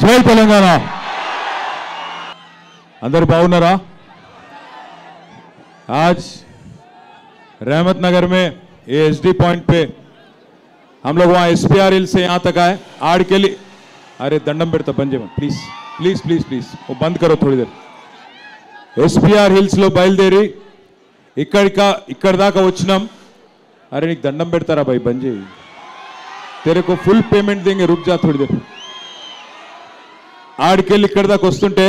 जय तेलंगाना। अंदर बागुन्नारा? आज रहमत नगर में ये एसडी पॉइंट पे हम लोग वहाँ एसपीआर हिल से यहाँ तक आए। आड़ के लिए अरे दंडम पेड़ता पंजे में प्लीज प्लीज प्लीज प्लीज वो बंद करो थोड़ी देर। एसपीआर हिल्स लो బయలుదేరి ఇక్కడ దాకా వచ్చినాం। अरे నీకు దండం పెడతారా भाई बंद చేయి, तेरे को फुल पेमेंट देंगे, रुक जा थोड़ी देर। आड़केली ఇక్కడ దాకా వస్తుంటే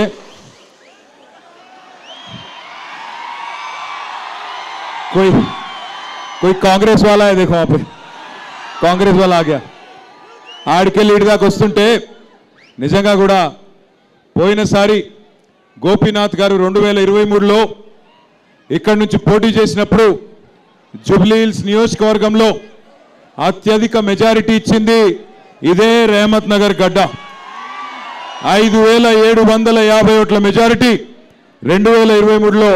कोई कांग्रेस वाला है, देखो वहां पे कांग्रेस वाला आ गया। आड़केली ఇడి దాకా వస్తుంటే నిజంగా కూడా పోయినసారి గోపీనాథ్ గారు 2023లో ఇక్కడి నుంచి పోటీ చేసినప్పుడు జూబ్లీ హిల్స్ నియోజకవర్గంలో అత్యధిక మెజారిటీ ఇచ్చింది ఇదే రెహమత్ నగర్ గడ్డ। 5750 ఓట్ల మెజారిటీ 2023లో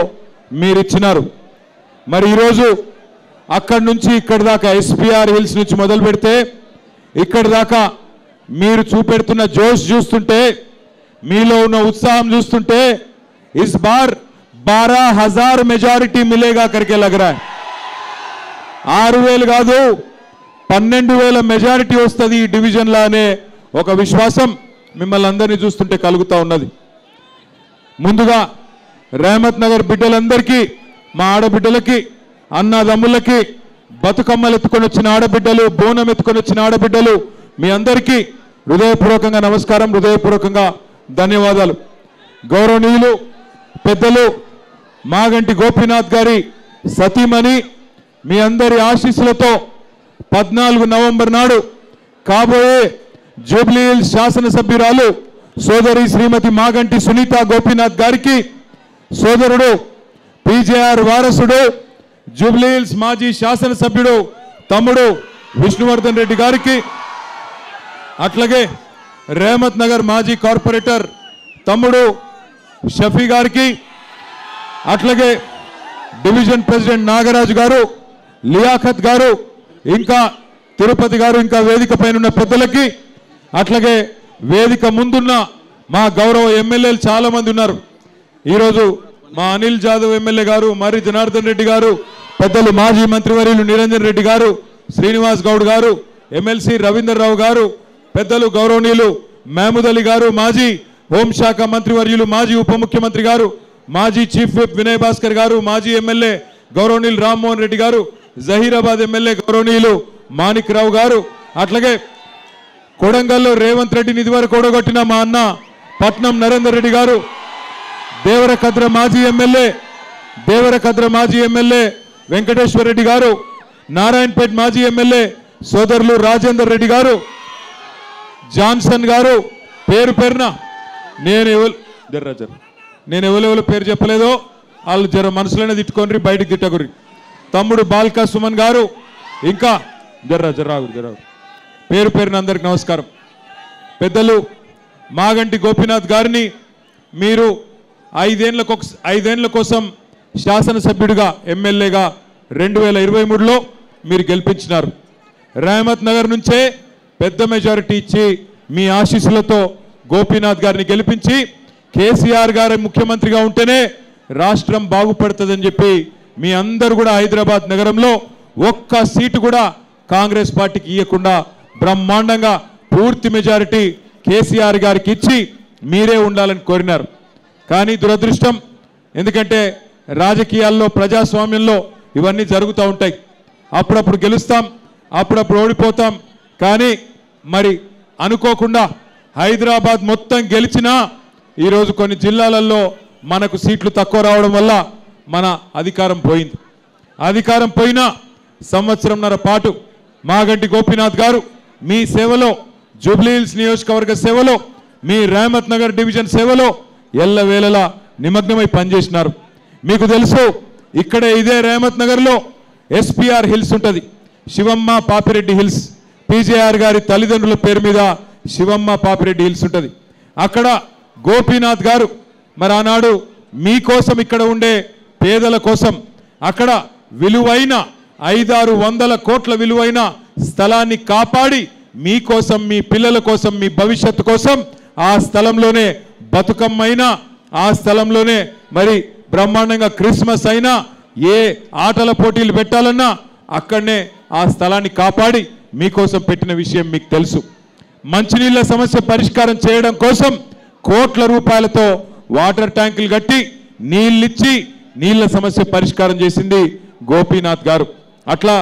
మీరు ఇచ్చినారు। మరి ఈ రోజు అక్కడి నుంచి ఇక్కడి దాకా ఎస్పీఆర్ హిల్స్ నుంచి మొదలు పెడితే ఇక్కడి దాకా మీరు చూపెడుతున్న జోష్ చూస్తుంటే, మీలో ఉన్న ఉత్సాహం చూస్తుంటే इस बार 12,000 మెజారిటీ మిలేగా करके लग रहा है। 6,000 కాదు 12,000 మెజారిటీ వస్తది ఈ డివిజన్ లానే ఒక విశ్వాసం మిమ్మల్ని అందరినీ చూస్తుంటే కలుగుతా ఉన్నది। ముందుగా రెహమత్ నగర్ బిడ్డలందరికీ, మా ఆడబిడ్డలకి, అన్నదమ్ములకి, బతుకమ్మలు ఎత్తుకొని వచ్చిన ఆడబిడ్డలు, బోనం ఎత్తుకొని వచ్చిన ఆడబిడ్డలు, మీ అందరికీ హృదయపూర్వకంగా నమస్కారం, హృదయపూర్వకంగా ధన్యవాదాలు। గౌరవనీయులు పెద్దలు మాగంటి గోపీనాథ్ గారి సతీమణి మీ అందరి ఆశీస్సులతో 14 నవంబర్ నాడు కాబోయే జూబ్లీ హిల్స్ శాసనసభ్యురాలు సోదరి శ్రీమతి మాగంటి సునీత గోపీనాథ్ గారికి, సోదరుడు పీజేఆర్ వారసుడు జూబ్లీ హిల్స్ మాజీ శాసనసభ్యుడు తమ్ముడు విష్ణువర్ధన్ రెడ్డి గారికి, అట్లాగే రెహమత్ నగర్ మాజీ కార్పొరేటర్ తమ్ముడు షఫీ గారికి, అట్లాగే డివిజన్ ప్రెసిడెంట్ నాగరాజు గారు, లియాఖత్ గారు, ఇంకా తిరుపతి గారు, ఇంకా వేదిక పైన ఉన్న పెద్దలకి, అట్లాగే వేదిక ముందున్న మా గౌరవ ఎమ్మెల్యేలు చాలా మంది ఉన్నారు। ఈరోజు మా అనిల్ జాదవ్ ఎమ్మెల్యే గారు, మరి జనార్దన్ రెడ్డి గారు, పెద్దలు మాజీ మంత్రివర్యులు నిరంజన్ రెడ్డి గారు, శ్రీనివాస్ గౌడ్ గారు, ఎమ్మెల్సీ రవీందర్ రావు గారు, పెద్దలు గౌరవనీయులు మహమూద్ అలీ గారు, మాజీ హోంశాఖ మంత్రివర్యులు, మాజీ ఉప ముఖ్యమంత్రి గారు, మాజీ చీఫ్ విప్ వినయ్ భాస్కర్ గారు, మాజీ ఎమ్మెల్యే గౌరవనీయులు రామ్మోహన్ రెడ్డి గారు, జహీరాబాద్ ఎమ్మెల్యే గౌరవనీయులు మాణిక్ రావు గారు, అట్లాగే కొడంగల్లో రేవంత్ రెడ్డిని ఇదివరకు ఓడగొట్టిన మా అన్న పట్నం నరేందర్ రెడ్డి గారు, దేవరకద్ర మాజీ ఎమ్మెల్యే వెంకటేశ్వర రెడ్డి గారు, నారాయణపేట్ మాజీ ఎమ్మెల్యే సోదరులు రాజేందర్ రెడ్డి గారు, జాన్సన్ గారు, పేరు పేరున నేను ఎవరెవరు పేరు చెప్పలేదో వాళ్ళు జర మనసులోనే తిట్టుకోండి, బయటకు తిట్టకురి। తమ్ముడు బాల్కా సుమన్ గారు, ఇంకా జర్రాగు పేరు పేరున అందరికి నమస్కారం। పెద్దలు మాగంటి గోపీనాథ్ గారిని మీరు 5 ఏళ్ల కోసం శాసనసభ్యుడిగా ఎమ్మెల్యేగా 2023లో మీరు గెలిపించినారు। రెహమత్ నగర్ నుంచే పెద్ద మెజారిటీ ఇచ్చి మీ ఆశీస్సులతో గోపీనాథ్ గారిని గెలిపించి కేసీఆర్ గారు ముఖ్యమంత్రిగా ఉంటేనే రాష్ట్రం బాగుపడుతుందని చెప్పి మీ అందరూ కూడా హైదరాబాద్ నగరంలో ఒక్క సీటు కూడా కాంగ్రెస్ పార్టీకి ఇవ్వకుండా బ్రహ్మాండంగా పూర్తి మెజారిటీ కేసీఆర్ గారికి ఇచ్చి మీరే ఉండాలని కోరినారు। కానీ దురదృష్టం, ఎందుకంటే రాజకీయాల్లో ప్రజాస్వామ్యంలో ఇవన్నీ జరుగుతూ ఉంటాయి। అప్పుడప్పుడు గెలుస్తాం, అప్పుడప్పుడు ఓడిపోతాం। కానీ మరి అనుకోకుండా హైదరాబాద్ మొత్తం గెలిచినా ఈరోజు కొన్ని జిల్లాలలో మనకు సీట్లు తక్కువ రావడం వల్ల మన అధికారం పోయింది। అధికారం పోయినా సంవత్సరంన్నర పాటు మాగంటి గోపీనాథ్ గారు మీ సేవలో, జూబ్లీ హిల్స్ నియోజకవర్గ సేవలో, మీ రెహమత్ నగర్ డివిజన్ సేవలో ఎల్లవేళలా నిమగ్నమై పనిచేసినారు। మీకు తెలుసు, ఇక్కడే ఇదే రెహమత్ నగర్లో ఎస్పీఆర్ హిల్స్ ఉంటుంది, శివమ్మ పాపిరెడ్డి హిల్స్, పీజేఆర్ గారి తల్లిదండ్రుల పేరు మీద శివమ్మ పాపిరెడ్డి హిల్స్ ఉంటుంది। అక్కడ గోపీనాథ్ గారు మరి ఆనాడు మీకోసం, ఇక్కడ ఉండే పేదల కోసం అక్కడ విలువైన 500-600 కోట్ల విలువైన స్థలాన్ని కాపాడి మీకోసం, మీ పిల్లల కోసం, మీ భవిష్యత్తు కోసం ఆ స్థలంలోనే బతుకమ్మైనా, ఆ స్థలంలోనే మరి బ్రహ్మాండంగా క్రిస్మస్ అయినా, ఏ ఆటల పోటీలు పెట్టాలన్నా అక్కడనే ఆ స్థలాన్ని కాపాడి మీకోసం పెట్టిన విషయం మీకు తెలుసు. మంచినీళ్ళ సమస్య పరిష్కారం చేయడం కోసం కోట్ల రూపాయలతో వాటర్ ట్యాంకులు కట్టి నీళ్ళిచ్చి నీళ్ళ సమస్య పరిష్కారం చేసింది గోపీనాథ్ గారు. అట్లా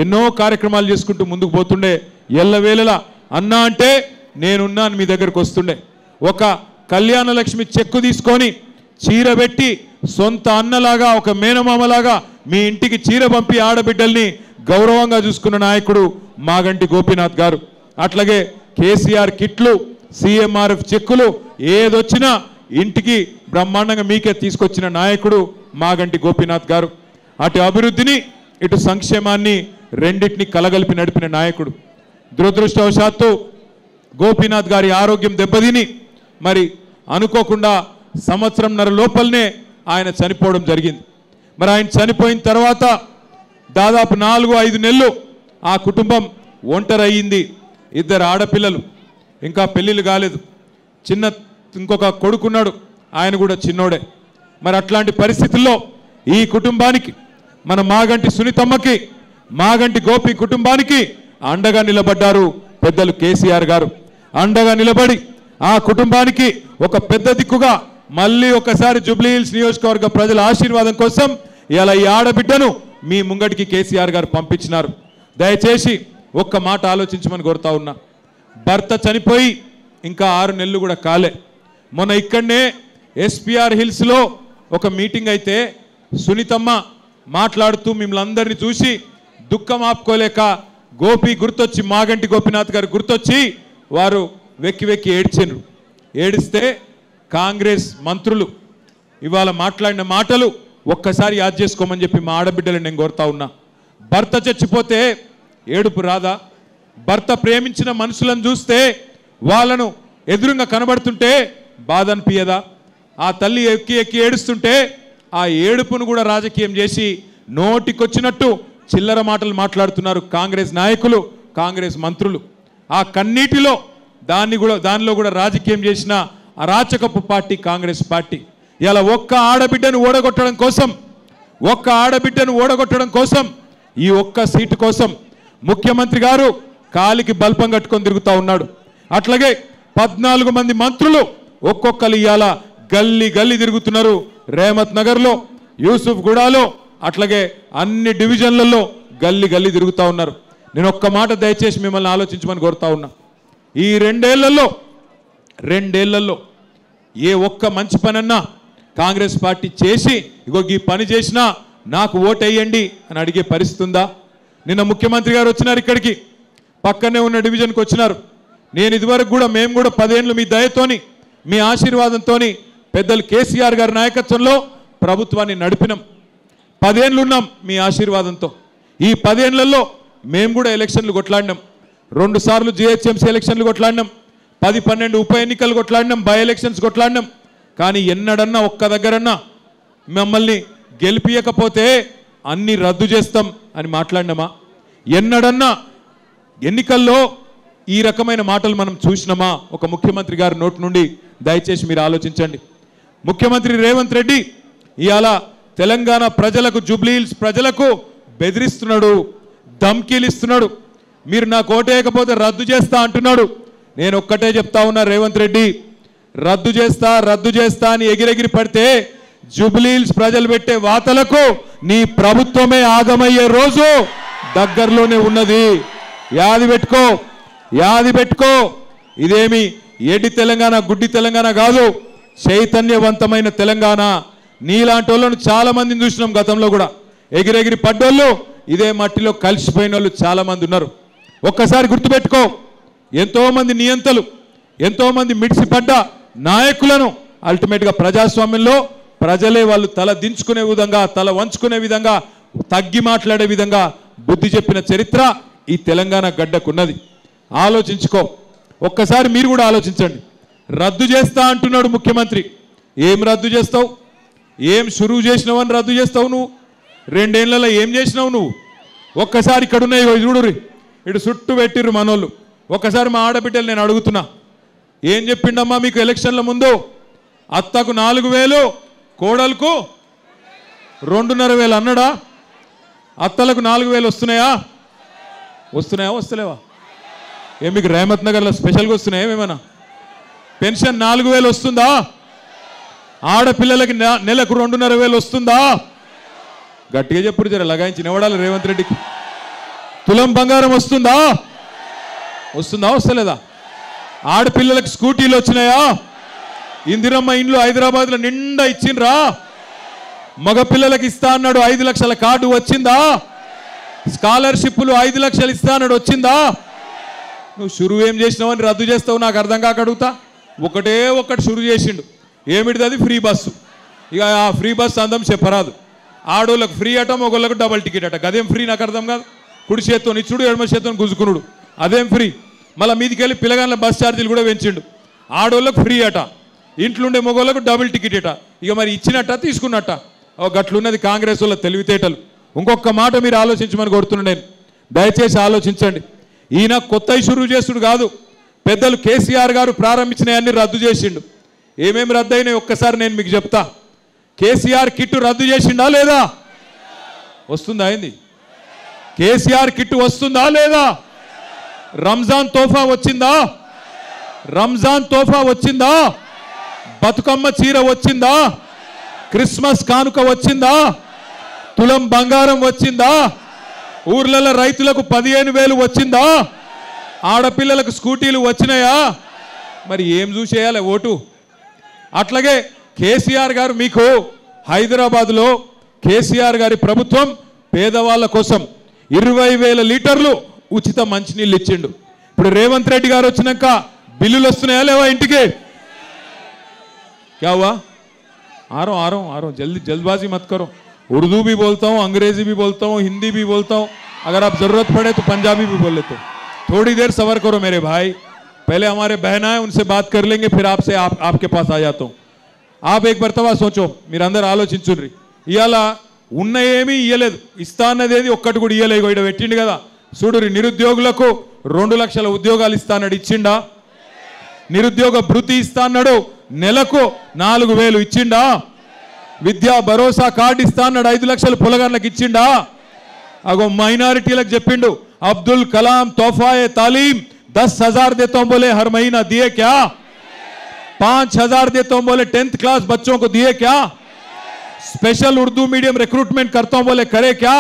ఎన్నో కార్యక్రమాలు చేసుకుంటూ ముందుకు పోతుండే. ఎల్లవేళలా అన్నా అంటే నేనున్నాను మీ దగ్గరకు వస్తుండే. ఒక కళ్యాణ లక్ష్మి చెక్కు తీసుకొని చీర పెట్టి సొంత అన్నలాగా, ఒక మేనమామలాగా మీ ఇంటికి చీర పంపి ఆడబిడ్డల్ని గౌరవంగా చూసుకున్న నాయకుడు మాగంటి గోపీనాథ్ గారు. అట్లాగే కేసీఆర్ కిట్లు, సీఎంఆర్ఎఫ్ చెక్కులు ఏదొచ్చినా ఇంటికి బ్రహ్మాండంగా మీకే తీసుకొచ్చిన నాయకుడు మాగంటి గోపీనాథ్ గారు. అటు అభివృద్ధిని ఇటు సంక్షేమాన్ని రెండింటిని కలగలిపి నడిపిన నాయకుడు. దురదృష్టవశాత్తు గోపీనాథ్ గారి ఆరోగ్యం దెబ్బతిని మరి అనుకోకుండా సంవత్సరంన్నర లోపలనే ఆయన చనిపోవడం జరిగింది. మరి ఆయన చనిపోయిన తర్వాత దాదాపు 4-5 నెలలు ఆ కుటుంబం ఒంటరయ్యింది. 2 ఆడపిల్లలు, ఇంకా పెళ్ళిళ్ళు కాలేదు. ఇంకొక కొడుకున్నాడు, ఆయన కూడా చిన్నోడే. మరి అట్లాంటి పరిస్థితుల్లో ఈ కుటుంబానికి, మన మాగంటి సునీతమ్మకి, మాగంటి గోపి కుటుంబానికి అండగా నిలబడ్డారు పెద్దలు కేసీఆర్ గారు. అండగా నిలబడి ఆ కుటుంబానికి ఒక పెద్ద దిక్కుగా మళ్ళీ ఒకసారి జూబ్లీహిల్స్ నియోజకవర్గ ప్రజల ఆశీర్వాదం కోసం ఇలా ఈ ఆడబిడ్డను మీ ముంగటికి కేసీఆర్ గారు పంపించినారు. దయచేసి ఒక్క మాట ఆలోచించమని కోరుతా ఉన్నా. భర్త చనిపోయి ఇంకా 6 నెలలు కూడా కాలే. మొన్న ఇక్కడనే ఎస్పీఆర్ హిల్స్లో ఒక మీటింగ్ అయితే సునీతమ్మ మాట్లాడుతూ మిమ్మల్ని అందరినీ చూసి దుఃఖం ఆపుకోలేక గోపి గుర్తొచ్చి, మాగంటి గోపీనాథ్ గారు గుర్తొచ్చి వారు వెక్కి వెక్కి ఏడ్చారు. ఏడిస్తే కాంగ్రెస్ మంత్రులు ఇవాళ మాట్లాడిన మాటలు ఒక్కసారి యాద్ చేసుకోమని చెప్పి మా ఆడబిడ్డలు నేను కోరుతా ఉన్నా. భర్త చచ్చిపోతే ఏడుపు రాదా? భర్త ప్రేమించిన మనుషులను చూస్తే వాళ్ళను ఎదురుగా కనబడుతుంటే బాధ అనిపించదా? ఆ తల్లి ఎక్కి ఎక్కి ఏడుస్తుంటే ఆ ఏడుపును కూడా రాజకీయం చేసి నోటికొచ్చినట్టు చిల్లర మాటలు మాట్లాడుతున్నారు కాంగ్రెస్ నాయకులు, కాంగ్రెస్ మంత్రులు. ఆ కన్నీటిలో దానిలో కూడా రాజకీయం చేసిన అరాచకపు పార్టీ కాంగ్రెస్ పార్టీ. ఇలా ఒక్క ఆడబిడ్డను ఓడగొట్టడం కోసం ఈ ఒక్క సీటు కోసం ముఖ్యమంత్రి గారు కాలికి బల్పం కట్టుకొని తిరుగుతూ ఉన్నాడు. అట్లాగే 14 మంది మంత్రులు ఒక్కొక్కరు ఇవాళ గల్లీ గల్లీ తిరుగుతున్నారు. రేమత్ నగర్లో, యూసుఫ్ గూడాలో, అట్లాగే అన్ని డివిజన్లలో గల్లీ గల్లీ తిరుగుతూ ఉన్నారు. నేను ఒక్క మాట దయచేసి మిమ్మల్ని ఆలోచించమని కోరుతా ఉన్నా. ఈ 2 ఏళ్లలో ఏ ఒక్క మంచి పనన్నా కాంగ్రెస్ పార్టీ చేసి ఇగో ఈ పని చేసినా నాకు ఓటేయండి అని అడిగే పరిస్థితి ఉందా? నిన్న ముఖ్యమంత్రి గారు వచ్చినారు, ఇక్కడికి పక్కనే ఉన్న డివిజన్కి వచ్చినారు. నేను ఇదివరకు కూడా మేము కూడా 10 ఏళ్ళు మీ దయతోని, మీ ఆశీర్వాదంతోని, పెద్దలు కేసీఆర్ గారి నాయకత్వంలో ప్రభుత్వాన్ని నడిపినాం. 10 ఏళ్ళు ఉన్నాం మీ ఆశీర్వాదంతో. ఈ 10 ఏళ్లలో మేము కూడా ఎలక్షన్లు కొట్లాడినాం. 2 సార్లు జిహెచ్ఎంసీ ఎలక్షన్లు కొట్లాడినాం, 10-12 ఉప ఎన్నికలు కొట్లాడినాం, బై ఎలక్షన్స్ కొట్లాడినాం. కానీ ఎన్నడన్నా ఒక్క దగ్గరన్నా మమ్మల్ని గెలిపియకపోతే అన్ని రద్దు చేస్తాం అని మాట్లాడినామా? ఎన్నడన్నా ఎన్నికల్లో ఈ రకమైన మాటలు మనం చూసినామా ఒక ముఖ్యమంత్రి గారి నోటి నుండి? దయచేసి మీరు ఆలోచించండి. ముఖ్యమంత్రి రేవంత్ రెడ్డి ఇవాళ తెలంగాణ ప్రజలకు, జూబ్లీహిల్స్ ప్రజలకు బెదిరిస్తున్నాడు, ధమ్కీలు ఇస్తున్నాడు. మీరు నాకు ఓటేయకపోతే రద్దు చేస్తా అంటున్నాడు. నేను ఒక్కటే చెప్తా ఉన్నా, రేవంత్ రెడ్డి రద్దు చేస్తా అని ఎగిరెగిరి పడితే జూబ్లీహిల్స్ ప్రజలు పెట్టే వాతలకు నీ ప్రభుత్వమే ఆగమయ్యే రోజు దగ్గరలోనే ఉన్నది. యాది పెట్టుకో. ఇదేమి ఏడి తెలంగాణ, గుడ్డి తెలంగాణ కాదు, చైతన్యవంతమైన తెలంగాణ. నీలాంటి వాళ్ళను చాలా మందిని చూసినాం గతంలో కూడా. ఎగిరెగిరి పడ్డోళ్ళు, ఇదే మట్టిలో కలిసిపోయిన వాళ్ళు చాలా మంది ఉన్నారు. ఒక్కసారి గుర్తుపెట్టుకో, ఎంతోమంది నియంతలు, ఎంతోమంది మిడిసిపడ్డ నాయకులను అల్టిమేట్గా ప్రజాస్వామ్యంలో ప్రజలే వాళ్ళు తల దించుకునే విధంగా, తల వంచుకునే విధంగా, తగ్గి మాట్లాడే విధంగా బుద్ధి చెప్పిన చరిత్ర ఈ తెలంగాణ గడ్డకున్నది. ఆలోచించుకో. ఒక్కసారి మీరు కూడా ఆలోచించండి. రద్దు చేస్తా అంటున్నాడు ముఖ్యమంత్రి. ఏం రద్దు చేస్తావు? ఏం షురువు చేసినావని రద్దు చేస్తావు నువ్వు? 2 ఏళ్లలో ఏం చేసినావు నువ్వు? ఒక్కసారి ఇక్కడ ఉన్నాయి చూడుర్రి, ఇటు చుట్టూ పెట్టిర్రు మనోళ్ళు. ఒక్కసారి మా ఆడబిడ్డలు నేను అడుగుతున్నా, ఏం చెప్పిండమ్మా మీకు ఎలక్షన్ల ముందు? అత్తకు 4,000, కోడలకు 2,500 అన్నాడా? అత్తలకు 4,000 వస్తున్నాయా? వస్తలేవా? ఏం మీకు రేమత్ నగర్లో స్పెషల్గా వస్తున్నాయా? ఏమైనా పెన్షన్ 4,000 వస్తుందా? ఆడపిల్లలకి నెలకు 2,500 వస్తుందా? గట్టిగా చెప్పుడు, జర లగాయించి నివడాలి రేవంత్ రెడ్డికి. తులం బంగారం వస్తుందా? వస్తలేదా? ఆడపిల్లలకు స్కూటీలు వచ్చినాయా? ఇందిరమ్మ ఇండ్లు హైదరాబాద్లో నిండా ఇచ్చిండ్రా? మగపిల్లలకు ఇస్తా అన్నాడు 5 లక్షల కార్డు వచ్చిందా? స్కాలర్షిప్లు 5 లక్షలు ఇస్తా అన్నాడు వచ్చిందా? నువ్వు షురువు ఏం చేసినావని రద్దు చేస్తావు నాకు అర్థం కాక అడుగుతా. ఒకటి షురువు చేసిండు. ఏమిటిది? అది ఫ్రీ బస్సు. ఇక ఆ ఫ్రీ బస్సు అందం చెప్పరాదు. ఆడోళ్ళకు ఫ్రీ అట, మగోళ్ళకు డబల్ టికెట్ అట. అదేం ఫ్రీ నాకు అర్థం కాదు. కుడి చేత్తో ఇచ్చుడు, ఎడమ చేత్తో గుంజుకునుడు, అదేం ఫ్రీ? మళ్ళీ మీదికి వెళ్ళి పిల్లగాళ్ళ బస్ ఛార్జీలు కూడా పెంచిండు. ఆడోళ్ళకు ఫ్రీ అట, ఇంట్లుండే మగోళ్ళకు డబుల్ టికెట్ అట. ఇక మరి ఇచ్చినట్ట తీసుకున్నట్ట? గట్లున్నది కాంగ్రెస్ వాళ్ళ తెలివితేటలు. ఇంకొక మాట మీరు ఆలోచించమని కోరుతున్నాను నేను. దయచేసి ఆలోచించండి. ఈయన కొత్త షురువు చేస్తుడు కాదు. పెద్దలు కేసీఆర్ గారు ప్రారంభించినవన్నీ రద్దు చేసిండు. ఏమేమి రద్దు అయినాయి ఒక్కసారి నేను మీకు చెప్తా. కేసీఆర్ కిట్టు రద్దు చేసిండా లేదా? వస్తుందా? అయింది. కేసీఆర్ కిట్టు వస్తుందా లేదా? రంజాన్ తోఫా వచ్చిందా? వచ్చిందా? బతుకమ్మ చీర వచ్చిందా? క్రిస్మస్ కానుక వచ్చిందా? తులం బంగారం వచ్చిందా? ఊర్లలో రైతులకు 15,000 వచ్చిందా? ఆడపిల్లలకు స్కూటీలు వచ్చినాయా? మరి ఏం చూసేయాలి ఓటు? అట్లాగే కేసీఆర్ గారు మీకు హైదరాబాద్లో కేసీఆర్ గారి ప్రభుత్వం పేదవాళ్ళ కోసం 20,000 లీటర్లు ఉచిత మంచినీళ్ళు ఇచ్చిండు. ఇప్పుడు రేవంత్ రెడ్డి గారు వచ్చినాక బిల్లులు వస్తున్నాయా లేవా ఇంటికి? क्या हुआ? आ रहा हूँ जल्दबाजी मत करो. उर्दू भी बोलता हूँ, अंग्रेजी भी बोलता हूँ, हिंदी भी बोलता हूँ. अगर आप जरूरत पड़े तो पंजाबी भी बोल लेते हो. थोड़ी देर सबर करो मेरे भाई. पहले हमारे बहन आए, उनसे बात कर लेंगे, फिर आपसे आपके पास आ जाता हूँ. आप एक मरतबा सोचो, మీరు అందరూ ఆలోచించుర్రి. ఇయాల ఉన్న ఏమీ ఇయ్యలేదు, ఇస్తా అన్నదేది ఒక్కటి కూడా ఇయ్యలేదు. ఇక్కడ పెట్టిండు కదా చూడురి. నిరుద్యోగులకు 2 లక్షల ఉద్యోగాలు ఇస్తా అన్నాడు, ఇచ్చిండా? నిరుద్యోగ భృతి ఇస్తా అన్నాడు, నెలకు 4,000 ఇచ్చిండా? విద్యా భరోసా కార్డు ఇస్తా అన్నాడు, 5 లక్షలు పొలగాళ్ళకి ఇచ్చిండా? అగో మైనారిటీలకు చెప్పిండు, అబ్దుల్ కలాం తోఫాయే తాలీం 10,000 देता हूं बोले हर महीना, दिए क्या? 5,000 देता हूं बोले 10th क्लास बच्चों को, दिए क्या? स्पेशल उर्दू मीडियम रिक्रूटमेंट करता हूं बोले, करे क्या?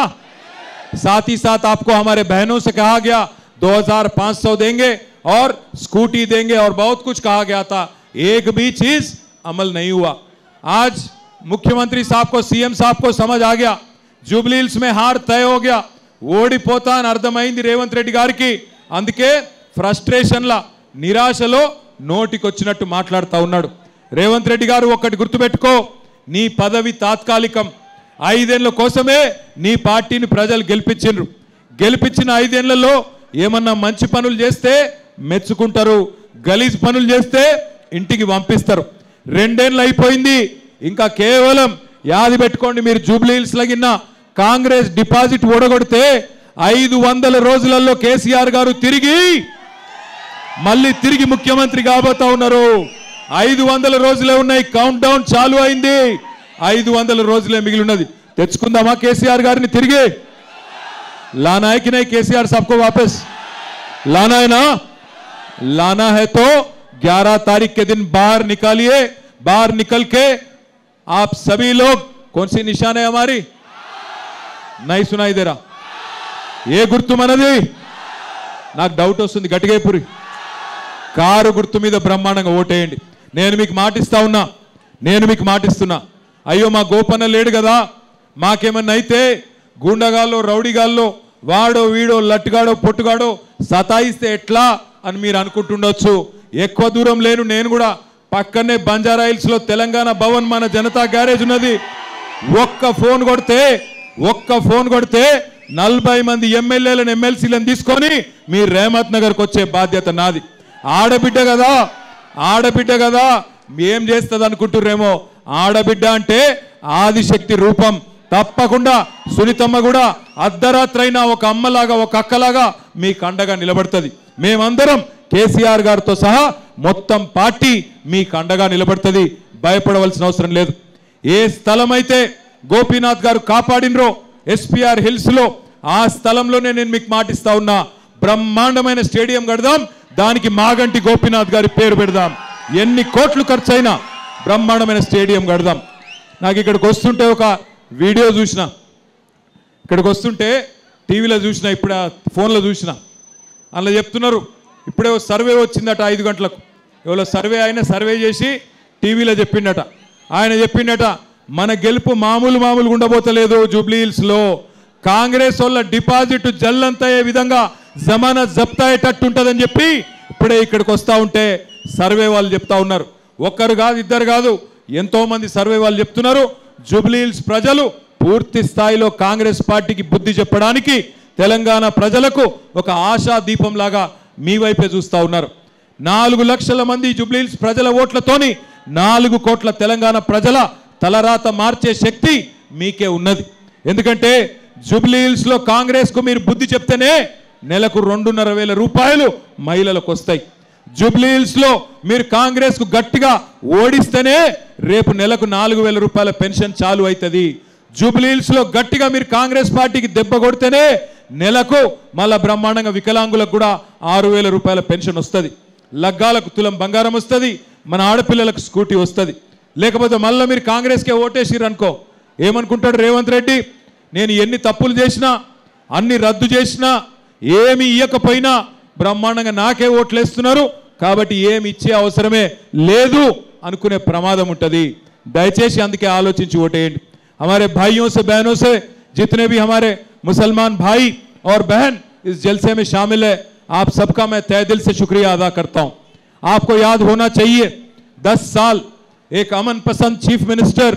साथ ही साथ आपको हमारे बहनों से कहा गया 2,500 देंगे और स्कूटी देंगे और बहुत कुछ कहा गया था. एक भी चीज अमल नहीं हुआ. आज मुख्यमंत्री साहब को, सीएम साहब को समझ आ गया, जुबली हिल्स में हार तय हो गया, ఓడిపోతా అని అర్థమైంది రేవంత్ రెడ్డి గారికి. అందుకే ఫ్రస్ట్రేషన్లా, నిరాశలో నోటికొచ్చినట్టు మాట్లాడుతూ ఉన్నాడు. రేవంత్ రెడ్డి గారు ఒక్కటి గుర్తుపెట్టుకో, నీ పదవి తాత్కాలికం. 5 ఏళ్ల కోసమే నీ పార్టీని ప్రజలు గెలిపించిండ్రు. గెలిపించిన 5 ఏళ్లలో ఏమన్నా మంచి పనులు చేస్తే మెచ్చుకుంటారు, గలీజ్ పనులు చేస్తే ఇంటికి పంపిస్తారు. 2 ఏళ్ళు అయిపోయింది, ఇంకా కేవలం యాది పెట్టుకోండి, మీరు జూబ్లీ హిల్స్ లగిన కాంగ్రెస్ డిపాజిట్ ఓడగొడితే 500 రోజులలో కేసీఆర్ గారు మళ్ళీ తిరిగి ముఖ్యమంత్రి కాబోతా ఉన్నారు. 500 రోజులే ఉన్నాయి, కౌంట్ డౌన్ చాలు అయింది. 500 రోజులే మిగిలి ఉన్నది. తెచ్చుకుందామా కేసీఆర్ గారిని తిరిగి? लाना है कि नहीं केसीआर साहब को वापस? लाना है ना? लाना है तो 11 तारीख के दिन बाहर निकालिए. बाहर निकल के आप सभी लोग, कौन सी निशान है हमारी? नहीं सुनाई दे रहा. ఏ గుర్తు మనది? నాకు డౌట్ వస్తుంది, గట్టిగా పురి. కారు గుర్తు మీద బ్రహ్మాండంగా ఓటేయండి. నేను మీకు మాటిస్తున్నా. అయ్యో మా గోపన్న లేడు కదా, మాకేమన్నా అయితే గుండగాల్లో రౌడీగాల్లో వాడో వీడో లట్టుగాడో పొట్టుగాడో సతాయిస్తే ఎట్లా అని మీరు అనుకుంటుండొచ్చు. ఎక్కువ దూరం లేను, నేను కూడా పక్కనే బంజారా హిల్స్ లో తెలంగాణ భవన్ మన జనతా గ్యారేజ్ ఉన్నది. ఒక్క ఫోన్ కొడితే 40 మంది ఎమ్మెల్యేలను ఎమ్మెల్సీలను తీసుకొని మీ రేమత్ నగర్కి వచ్చే బాధ్యత నాది. ఆడబిడ్డ కదా ఏం చేస్తుంది అనుకుంటుర్రేమో. ఆడబిడ్డ అంటే ఆదిశక్తి రూపం. తప్పకుండా సునీతమ్మ కూడా అర్ధరాత్రైనా ఒక అమ్మలాగా, ఒక అక్కలాగా మీకు అండగా నిలబడుతుంది. మేమందరం కేసీఆర్ గారితో సహా మొత్తం పార్టీ మీకు అండగా నిలబడుతుంది, భయపడవలసిన అవసరం లేదు. ఏ స్థలం అయితే గోపీనాథ్ గారు కాపాడినరో ఎస్పీఆర్ హిల్స్ లో, ఆ స్థలంలోనే నేను మీకు మాటిస్తా ఉన్నా, బ్రహ్మాండమైన స్టేడియం కడదాం, దానికి మాగంటి గోపీనాథ్ గారి పేరు పెడదాం. ఎన్ని కోట్లు ఖర్చు అయినా బ్రహ్మాండమైన స్టేడియం కడదాం. నాకు ఇక్కడికి వస్తుంటే ఒక వీడియో చూసిన, ఇక్కడికి వస్తుంటే టీవీలో చూసిన, ఇప్పుడు ఫోన్లో చూసిన, అందులో చెప్తున్నారు ఇప్పుడే సర్వే వచ్చిందట 5 గంటలకు, ఎవరో సర్వే ఆయన సర్వే చేసి టీవీలో చెప్పిండట. ఆయన చెప్పిండట మన గెలుపు మామూలుగా ఉండబోతలేదు, జూబ్లీ హిల్స్లో కాంగ్రెస్ వాళ్ళ డిపాజిట్ జల్లంతయ్యే విధంగా జమానత్ జప్తా అయ్యేటట్టు ఉంటుందని చెప్పి ఇప్పుడే ఇక్కడికి వస్తూ ఉంటే సర్వే వాళ్ళు చెప్తా ఉన్నారు. ఒక్కరు కాదు, ఇద్దరు కాదు, ఎంతో మంది సర్వే వాళ్ళు చెప్తున్నారు. జూబ్లీ హిల్స్ ప్రజలు పూర్తి స్థాయిలో కాంగ్రెస్ పార్టీకి బుద్ధి చెప్పడానికి తెలంగాణ ప్రజలకు ఒక ఆశా దీపం లాగా మీ వైపే చూస్తూ ఉన్నారు. 4 లక్షల మంది జూబ్లీ హిల్స్ ప్రజల ఓట్లతోని 4 కోట్ల తెలంగాణ ప్రజల తలరాత మార్చే శక్తి మీకే ఉన్నది. ఎందుకంటే జూబ్లీ హిల్స్ లో కాంగ్రెస్ కు మీరు బుద్ధి చెప్తేనే నెలకు 2,500 రూపాయలు మహిళలకు వస్తాయి. జూబ్లీ హిల్స్ లో మీరు కాంగ్రెస్ కు గట్టిగా ఓడిస్తేనే రేపు నెలకు 4,000 రూపాయల పెన్షన్ చాలు అవుతుంది. జూబ్లీ హిల్స్ లో గట్టిగా మీరు కాంగ్రెస్ పార్టీకి దెబ్బ కొడితేనే నెలకు మళ్ళా బ్రహ్మాండంగా వికలాంగులకు కూడా 6,000 రూపాయల పెన్షన్ వస్తుంది. లగ్గాలకు తులం బంగారం వస్తుంది, మన ఆడపిల్లలకు స్కూటీ వస్తుంది. లేకపోతే మళ్ళీ మీరు కాంగ్రెస్కే ఓటేసిర్రు అనుకో, ఏమనుకుంటాడు రేవంత్ రెడ్డి, నేను ఎన్ని తప్పులు చేసినా, అన్ని రద్దు చేసినా, ఏమి ఇయ్యకపోయినా బ్రహ్మాండంగా నాకే ఓట్లు వేస్తున్నారు కాబట్టి ఏమి ఇచ్చే అవసరమే లేదు అనుకునే ప్రమాదం ఉంటుంది. దయచేసి అందుకే ఆలోచించి ఓటేయండి. हमारे भाइयों से बहनों से जितने भी हमारे मुसलमान भाई और बहन इस जलसे में शामिल है, आप सबका मैं तहे दिल से शुक्रिया अदा करता हूं. आपको याद होना चाहिए 10 साल एक अमन पसंद चीफ मिनिस्टर,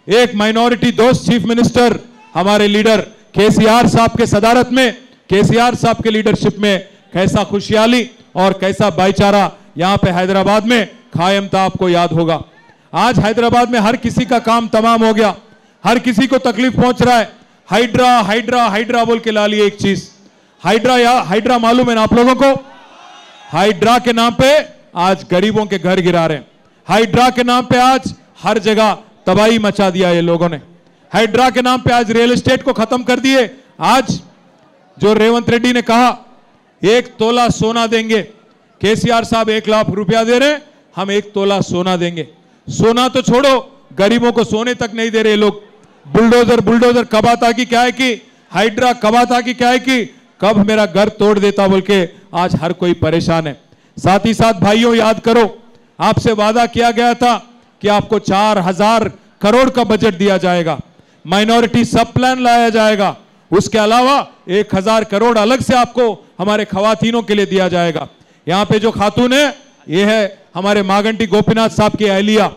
एक माइनॉरिटी दोस्त चीफ मिनिस्टर हमारे लीडर केसीआर साहब के सदारत में, केसीआर साहब के लीडरशिप में कैसा खुशहाली और कैसा भाईचारा यहां पे हैदराबाद में कायम था, आपको याद होगा. आज हैदराबाद में हर किसी का काम तमाम हो गया, हर किसी को तकलीफ पहुंच रहा है. हाइड्रा हाइड्रा हाइड्रा बोल के ला लिए एक चीज, हाइड्रा या हाइड्रा मालूम है ना आप लोगों को? हाइड्रा के नाम पे आज गरीबों के घर गिरा रहे हैं. हाइड्रा के नाम पे आज हर जगह तबाही मचा दिया ये लोगों ने. हाइड्रा के नाम पे आज रियल एस्टेट को खत्म कर दिए. आज जो रेवंत रेड्डी ने कहा 1 तोला सोना देंगे, केसीआर साहब 1 लाख रुपया दे रहे, हम 1 तोला सोना देंगे. सोना तो छोड़ो, गरीबों को सोने तक नहीं दे रहे लोग. बुलडोजर कब आता कि क्या है कि हाइड्रा कब आता कि क्या है कि कब मेरा घर तोड़ देता बोल के आज हर कोई परेशान है. साथ ही साथ भाइयों याद करो, आपसे वादा किया गया था कि आपको 4,000 करोड़ का बजट दिया जाएगा, माइनॉरिटी सब प्लान लाया जाएगा, उसके अलावा 1,000 करोड़ अलग से आपको हमारे खवातीनों के लिए दिया जाएगा. यहाँ पे जो खातून है ये है हमारे मागंटी गोपीनाथ साहब की अहलिया.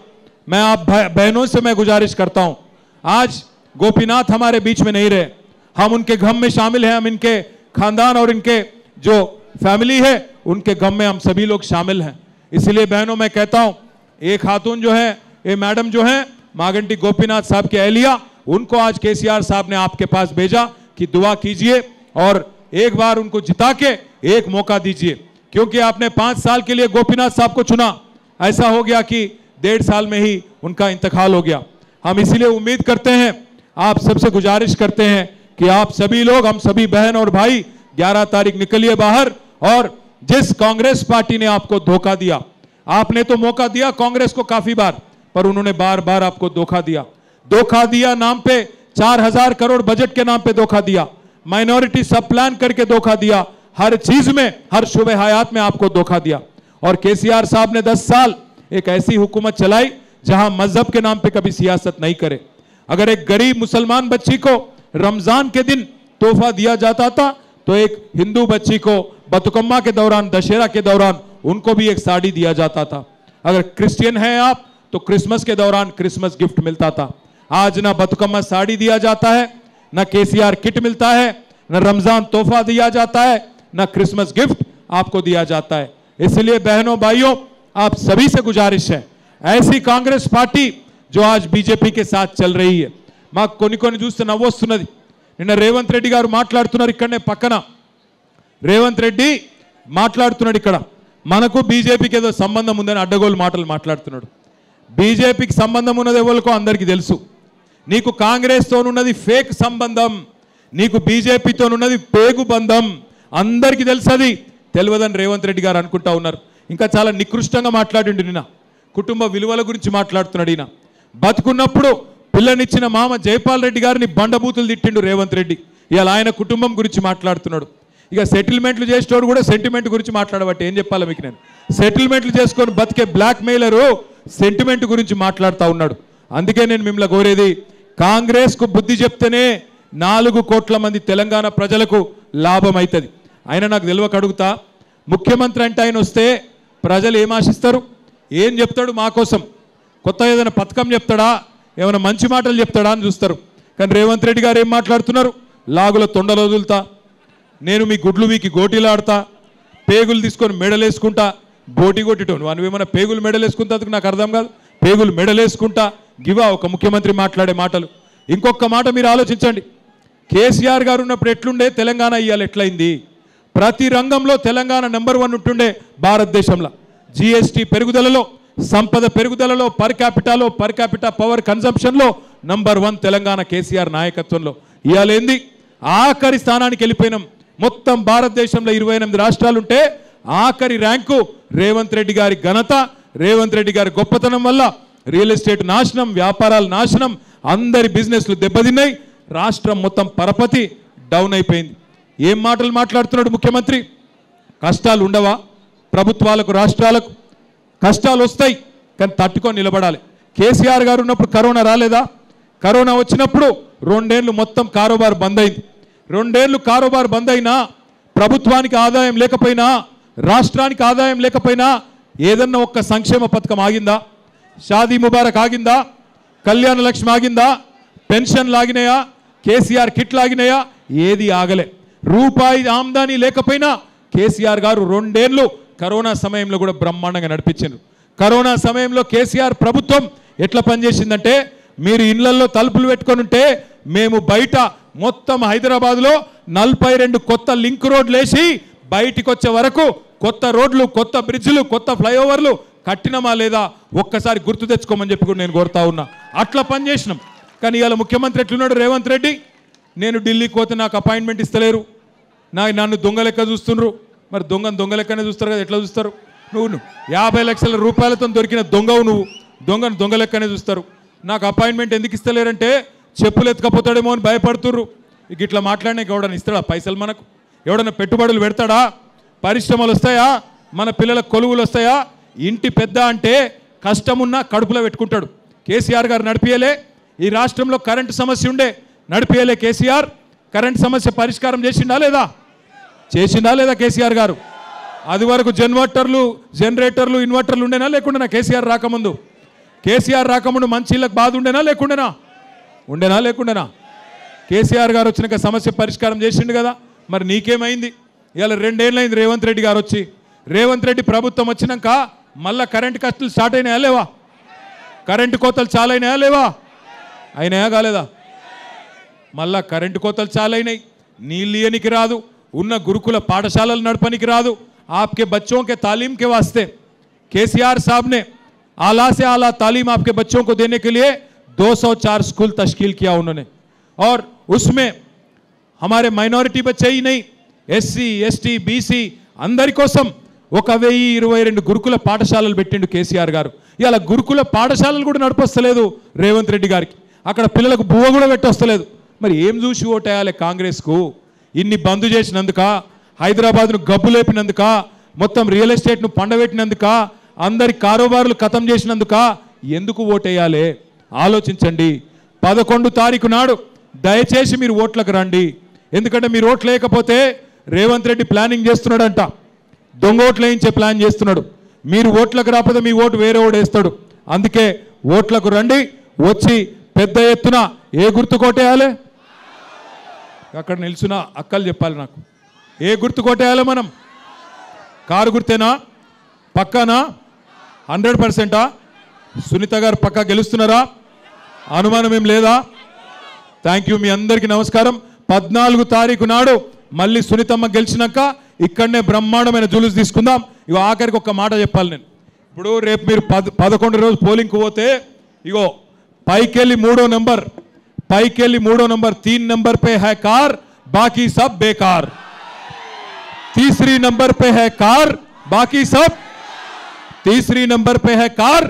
मैं आप बहनों से मैं गुजारिश करता हूं, आज गोपीनाथ हमारे बीच में नहीं रहे, हम उनके गम में शामिल हैं, हम इनके खानदान और इनके जो फैमिली है उनके गम में हम सभी लोग शामिल हैं. इसलिए बहनों मैं कहता हूं, एक खातून जो है, ये मैडम जो है मागंटी गोपीनाथ साहब की अहलिया, उनको आज केसीआर साहब ने आपके पास भेजा कि दुआ कीजिए और एक बार उनको जिता के एक मौका दीजिए, क्योंकि आपने 5 साल के लिए गोपीनाथ साहब को चुना, ऐसा हो गया कि 1.5 साल में ही उनका इंतकाल हो गया. हम इसीलिए उम्मीद करते हैं, आप सबसे गुजारिश करते हैं कि आप सभी लोग, हम सभी बहन और भाई 11 तारीख निकलिए बाहर. और जिस कांग्रेस पार्टी ने आपको धोखा दिया, आपने तो मौका दिया कांग्रेस को काफी बार, पर उन्होंने बार बार आपको धोखा दिया नाम पे 4,000 करोड़ बजट के नाम पे धोखा दिया, माइनॉरिटी सब प्लान करके धोखा दिया, हर चीज में, हर शुबे हयात में आपको धोखा दिया. और केसीआर साहब ने 10 साल एक ऐसी हुकूमत चलाई जहां मजहब के नाम पे कभी सियासत नहीं करे. अगर एक गरीब मुसलमान बच्ची को रमजान के दिन तोहफा दिया जाता था तो एक हिंदू बच्ची को बतुकम्मा के दौरान, दशहरा के दौरान उनको भी एक साड़ी दिया जाता था. अगर क्रिश्चियन हैं आप तो क्रिसमस के दौरान क्रिसमस गिफ्ट मिलता था. आज ना बतुकम्मा साड़ी दिया जाता है, ना केसीआर किट मिलता है, ना रमजान तोहफा दिया जाता है, ना क्रिसमस गिफ्ट आपको दिया जाता है. इसलिए बहनों भाइयों आप सभी से गुजारिश है, ऐसी कांग्रेस पार्टी जो आज बीजेपी के साथ चल रही है, మాకు కొన్ని చూస్తే నవ్వొస్తున్నది. నిన్న రేవంత్ రెడ్డి గారు మాట్లాడుతున్నారు, ఇక్కడనే పక్కన రేవంత్ రెడ్డి మాట్లాడుతున్నాడు ఇక్కడ, మనకు బీజేపీకి ఏదో సంబంధం ఉందని అడ్డగోలు మాటలు మాట్లాడుతున్నాడు. బీజేపీకి సంబంధం ఉన్నది ఎవరికో అందరికీ తెలుసు. నీకు కాంగ్రెస్తోనున్నది ఫేక్ సంబంధం, నీకు బీజేపీతోనున్నది పేగు బంధం, అందరికీ తెలుసు. అది తెలియదని రేవంత్ రెడ్డి గారు అనుకుంటా ఉన్నారు. ఇంకా చాలా నికృష్టంగా మాట్లాడిండు. నిన్న కుటుంబ విలువల గురించి మాట్లాడుతున్నాడు. ఈయన బతుకున్నప్పుడు పిల్లనిచ్చిన మామ జైపాల్ రెడ్డి గారిని బండబూతులు తిట్టిండు రేవంత్ రెడ్డి. ఇవాళ ఆయన కుటుంబం గురించి మాట్లాడుతున్నాడు. ఇక సెటిల్మెంట్లు చేసేటోడు కూడా సెంటిమెంట్ గురించి మాట్లాడబట్టి ఏం చెప్పాలి మీకు నేను? సెటిల్మెంట్లు చేసుకొని బతికే బ్లాక్ మెయిలరు సెంటిమెంట్ గురించి మాట్లాడుతూ ఉన్నాడు. అందుకే నేను మిమ్మల్ని కోరేది, కాంగ్రెస్కు బుద్ధి చెప్తేనే 4 కోట్ల మంది తెలంగాణ ప్రజలకు లాభం అవుతుంది. ఆయన నాకు తెలియక అడుగుతా, ముఖ్యమంత్రి అంటే ఆయన వస్తే ప్రజలు ఏం ఆశిస్తారు? ఏం చెప్తాడు మా కోసం? కొత్త ఏదైనా పథకం చెప్తాడా, ఏమైనా మంచి మాటలు చెప్తాడా అని చూస్తారు. కానీ రేవంత్ రెడ్డి గారు ఏం మాట్లాడుతున్నారు? లాగుల తొండలు వదులుతా, నేను మీ గుడ్లు మీకు గోటీలాడతా, పేగులు తీసుకొని మెడలేసుకుంటా, బోటి కొట్టిటోను నువ్వేమన్నా పేగులు మెడలేసుకుంటా? నాకు అర్థం కాదు. పేగులు మెడలేసుకుంటా గివా ఒక ముఖ్యమంత్రి మాట్లాడే మాటలు. ఇంకొక మాట మీరు ఆలోచించండి. కేసీఆర్ గారు ఉన్నప్పుడు ఎట్లుండే తెలంగాణ, ఇవాళ ఎట్లయింది? ప్రతి రంగంలో తెలంగాణ నెంబర్ 1 ఉంటుండే భారతదేశంలో. జీఎస్టీ పెరుగుదలలో, సంపద పెరుగుదలలో, పర్ క్యాపిటా పవర్ కన్జంప్షన్లో నంబర్ 1 తెలంగాణ కేసీఆర్ నాయకత్వంలో. ఇవాళ ఏంది? ఆఖరి స్థానానికి వెళ్ళిపోయినాం. మొత్తం భారతదేశంలో 28 రాష్ట్రాలుంటే ఆఖరి ర్యాంకు రేవంత్ రెడ్డి గారి ఘనత, రేవంత్ రెడ్డి గారి గొప్పతనం వల్ల రియల్ ఎస్టేట్ నాశనం, వ్యాపారాలు నాశనం, అందరి బిజినెస్లు దెబ్బతిన్నాయి, రాష్ట్రం మొత్తం పరపతి డౌన్ అయిపోయింది. ఏం మాటలు మాట్లాడుతున్నాడు ముఖ్యమంత్రి? కష్టాలు ఉండవా? ప్రభుత్వాలకు, రాష్ట్రాలకు కష్టాలు వస్తాయి, కానీ తట్టుకొని నిలబడాలి. కేసీఆర్ గారు ఉన్నప్పుడు కరోనా రాలేదా? కరోనా వచ్చినప్పుడు 2 ఏళ్ళు మొత్తం కారోబార్ బంద్ అయింది. 2 ఏళ్ళు కారోబార్ బంద్ అయినా, ప్రభుత్వానికి ఆదాయం లేకపోయినా, రాష్ట్రానికి ఆదాయం లేకపోయినా ఏదన్నా ఒక్క సంక్షేమ పథకం ఆగిందా? షాదీ ముబారక్ ఆగిందా? కళ్యాణ లక్ష్మి ఆగిందా? పెన్షన్ లాగినాయా? కేసీఆర్ కిట్ లాగినాయా? ఏది ఆగలే. రూపాయి ఆమ్దానీ లేకపోయినా కేసీఆర్ గారు 2 ఏళ్ళు కరోనా సమయంలో కూడా బ్రహ్మాండంగా నడిపించారు. కరోనా సమయంలో కేసీఆర్ ప్రభుత్వం ఎట్లా పనిచేసిందంటే, మీరు ఇళ్లలో తలుపులు పెట్టుకొని ఉంటే మేము బయట మొత్తం హైదరాబాద్లో 42 కొత్త లింక్ రోడ్లు వేసి బయటికి వచ్చే వరకు కొత్త రోడ్లు, కొత్త బ్రిడ్జ్లు, కొత్త ఫ్లైఓవర్లు కట్టినమా లేదా ఒక్కసారి గుర్తు తెచ్చుకోమని చెప్పి కూడా నేను కోరుతా ఉన్నా. అట్లా పనిచేసినాం. కానీ ఇవాళ ముఖ్యమంత్రి ఎట్లున్నాడు రేవంత్ రెడ్డి? నేను ఢిల్లీకి పోతే నాకు అపాయింట్మెంట్ ఇస్తలేరు, నన్ను దొంగ లెక్క చూస్తున్నారు. మరి దొంగ లెక్కనే చూస్తారు కదా, ఎట్లా చూస్తారు? నువ్వు 50 లక్షల రూపాయలతో దొరికిన దొంగవు, నువ్వు దొంగ లెక్కనే చూస్తారు. నాకు అపాయింట్మెంట్ ఎందుకు ఇస్తలేరంటే చెప్పులు ఎత్తుకపోతాడేమో అని భయపడుతుర్రు. ఇక ఇట్లా మాట్లాడినా ఎవడన్నా ఇస్తాడా పైసలు? మనకు ఎవడన్నా పెట్టుబడులు పెడతాడా? పరిశ్రమలు వస్తాయా? మన పిల్లలకు కొలువులు వస్తాయా? ఇంటి పెద్ద అంటే కష్టమున్నా కడుపులో పెట్టుకుంటాడు. కేసీఆర్ గారు నడిపియలే. ఈ రాష్ట్రంలో కరెంటు సమస్య ఉండే, నడిపియలే కేసీఆర్. కరెంటు సమస్య పరిష్కారం చేసిండా లేదా కేసీఆర్ గారు? అది వరకు జనరేటర్లు ఇన్వర్టర్లు ఉండేనా లేకుండానా? కేసీఆర్ రాకముందు మంచి ఇళ్ళకి బాధ ఉండేనా లేకుండేనా? కేసీఆర్ గారు వచ్చినాక సమస్య పరిష్కారం చేసిండు కదా. మరి నీకేమైంది? ఇవాళ 2 ఏళ్ళు అయింది రేవంత్ రెడ్డి గారు వచ్చి. రేవంత్ రెడ్డి ప్రభుత్వం వచ్చినాక మళ్ళా కరెంటు కష్టాలు స్టార్ట్ అయినాయా లేవా? కరెంటు కోతలు చాలా అయినాయా లేవా? అయినాయా కాలేదా? మళ్ళా కరెంటు కోతలు చాలా అయినాయి. నీళ్ళు ఇయ్యనికి రాదు, ఉన్న గురుకుల పాఠశాలలు నడపనికి రాదు. आपके बच्चों के तालीम के वास्ते केसीआर साहब ने आला से आला तालीम आपके बच्चों को देने के लिए 204 स्कूल तश्कील किया उन्होंने. और उसमें हमारे माइनॉरिटी बच्चे ही नहीं, SC ST BC अंदरी कोसम 1022 గురుకుల పాఠశాలలు పెట్టిండు కేసీఆర్ గారు. ఇలా గురుకుల పాఠశాలలు కూడా నడిపొస్తలేదు రేవంత్ రెడ్డి గారికి. అక్కడ పిల్లలకు బువ్వ కూడా పెట్టొస్తలేదు. మరి ఏం చూసి ఓటేయాలి కాంగ్రెస్కు? ఇన్ని బంద్ చేసినందుక, హైదరాబాద్ను గబ్బు లేపినందుక, మొత్తం రియల్ ఎస్టేట్ను పండబెట్టినందుక, అందరి కారోబారులు ఖతం చేసినందుక ఎందుకు ఓటేయాలి? ఆలోచించండి. 11 తారీఖు నాడు దయచేసి మీరు ఓట్లకు రండి. ఎందుకంటే మీరు ఓట్లు లేకపోతే రేవంత్ రెడ్డి ప్లానింగ్ చేస్తున్నాడంట, దొంగ ఓట్లు వేయించే ప్లాన్ చేస్తున్నాడు. మీరు ఓట్లకు రాకపోతే మీ ఓటు వేరే ఓటు వేస్తాడు. అందుకే ఓట్లకు రండి. వచ్చి పెద్ద ఎత్తున ఏ గుర్తు కొట్టేయాలి? అక్కడ నిల్చున్న అక్కలు చెప్పాలి నాకు. ఏ గుర్తు కొట్టేయాలి మనం? కారు గుర్తేనా? పక్కానా? 100%? సునీత గారు పక్కా గెలుస్తున్నారా? అనుమానం ఏం లేదా? Thank you. మీ అందరికీ నమస్కారం. 14 తారీఖు నాడు మళ్ళీ సునీతమ్మ గెలిచినాక ఇక్కడనే బ్రహ్మాండమైన జులుస్ తీసుకుందాం. ఇగో ఆఖరికి ఒక మాట చెప్పాలి నేను. ఇప్పుడు రేపు మీరు 11 రోజు పోలింగ్కి పోతే ఇగో పైకెళ్ళి మూడో నెంబర్ 3 नंबर पे है कार, बाकी सब बेकार. तीसरी नंबर पे है कार, बाकी सब. तीसरी नंबर पे है कार,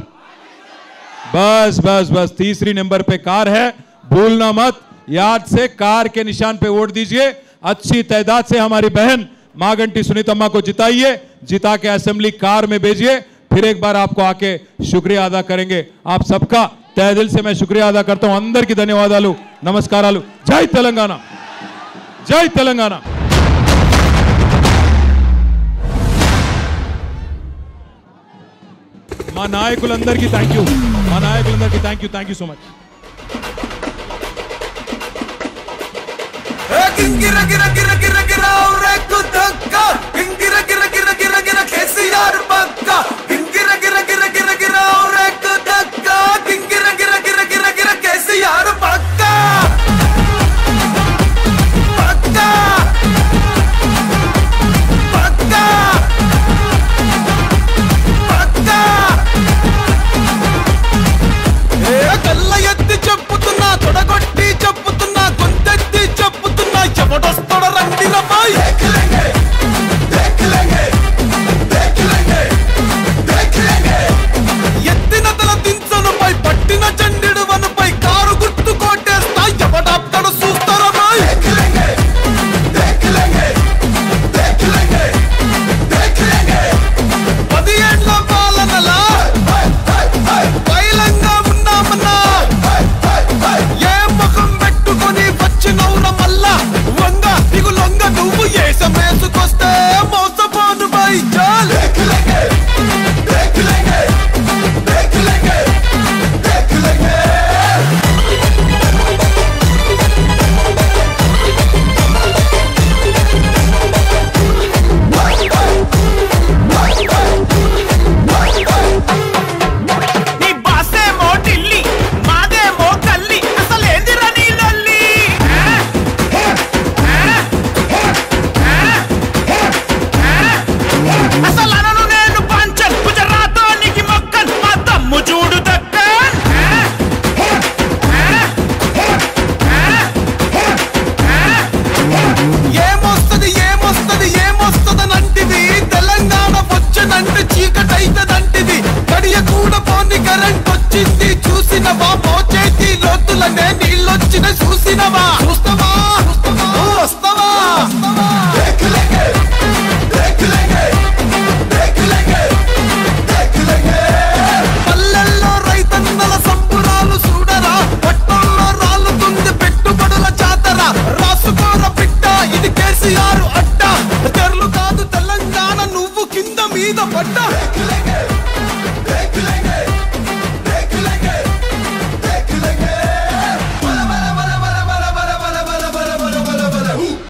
बस बस बस तीसरी नंबर पे कार है, भूलना मत. याद से कार के निशान पे वोट दीजिए. अच्छी तादाद से हमारी बहन मागंटी सुनीतम्मा को जिताइए. जिता के असेंबली कार में भेजिए. फिर एक बार आपको आके शुक्रिया अदा करेंगे. आप सबका तहे दिल से मैं शुक्रिया अदा करता हूं. अंदर की धन्यवादालु, नमस्कारालु. जय तेलंगाना, जय तेलंगाना. మా నాయకులందరికీ థ్యాంక్ యూ, మా నాయకులందరికీ థ్యాంక్ యూ సో మచ్. గింగిర గిర గిర గిర గిర రేకు దక్క గింగిర గిర గిర గిర గిర కేసీఆర్ పక్క గింగిర గిర గిర గిర గిర రేకు దక్క గింగిర గిర గిర గిర గిర కేసీఆర్ పక్క పక్క పక్క పక్క. ఏ కళ్ళ ఎత్తి చెప్పుతున్నా, తొడగొట్టి చెప్పుతున్నా, గొంతెత్తి చెప్పుతున్నా, ఎవడొస్తాడ రండి రమ్మాయి. ఎత్తిన తల దించనుపై పట్టిన చండిడు వనుపై కారు గుర్తు కొట్టేస్తా, ఎవడాప్తాడు చూస్తారమ్మాయి. 10 ఏళ్ల పాలనలా బయలంగా ఉన్నామన్నా, ఏ ముఖం పెట్టుకొని వచ్చినవుర మల్లా వంగ దిగులొంగ నువ్వు ఏసమేసుకొస్తే మోసపోను బై చాలు. చీకటైతదంటిది గడియ కూడా పోని కరెంట్ వచ్చింది చూసినవా, మోచేతి లోతులనే నీళ్ళొచ్చిన చూసినవా, చూస్తావా వస్తావా. పల్లెల్లో రైతన్నల సంబురాలు చూడరా, పట్టణంలో రాలుతుంది పెట్టుబడుల జాతర. రాసుకోర బిడ్డ ఇది కేసీఆర్ అడ్డ, తెరలు కాదు తెలంగాణ నువ్వు కింద మీద పడ్డ.